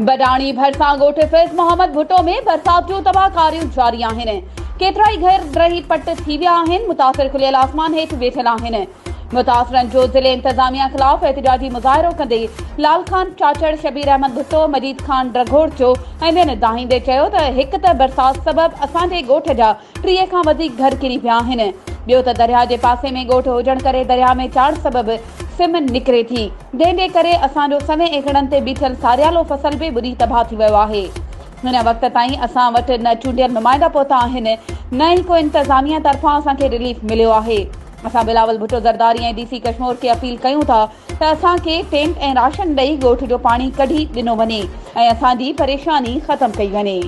बडाणी भरसा ॻोठ फैज़ मोहम्मद भुट्टो में बरसात जूं तबाहकारियूं जारी आहिनि। केतिराई घर रही पट थी विया आहिनि। मुतासिर खुलियल आसमान हेठि वेठल आहिनि। मुतासिरनि जो ज़िले इंतज़ामिया ख़िलाफ़ एहतिजाजी मुज़ाहिरो कंदे लाल खान चाचड़, शबीर अहमद भुट्टो, मजीद खान ड्रघोड़ जो ऐं दाहींदे चयो त हिकु त बरसात सबबि असांजे ॻोठ जा 30 खां वधीक घर किरी पिया आहिनि। ॿियो त दरिया जे पासे में ॻोठ हुजण करे दरिया में चाढ़ सबबि सिम निकिरे थी, जंहिंजे करे असांजो सवें एकड़नि ते बीठल सारियालो फसल बि ॿुॾी तबाह थी वियो आहे। हिन वक़्त ताईं असां वटि न चूंडियल नुमाइंदा पहुता आहिनि, न ई को इंतज़ामिया तरफ़ां असांखे रिलीफ मिलियो आहे। असां बिलावल भुट्टो ज़रदारी ऐं DC कश्मीर खे अपील कयूं था त असांखे टेंट ऐं राशन ॾेई ॻोठ जो पाणी कढी ॾिनो वञे ऐं असांजी परेशानी ख़तमु कई वञे।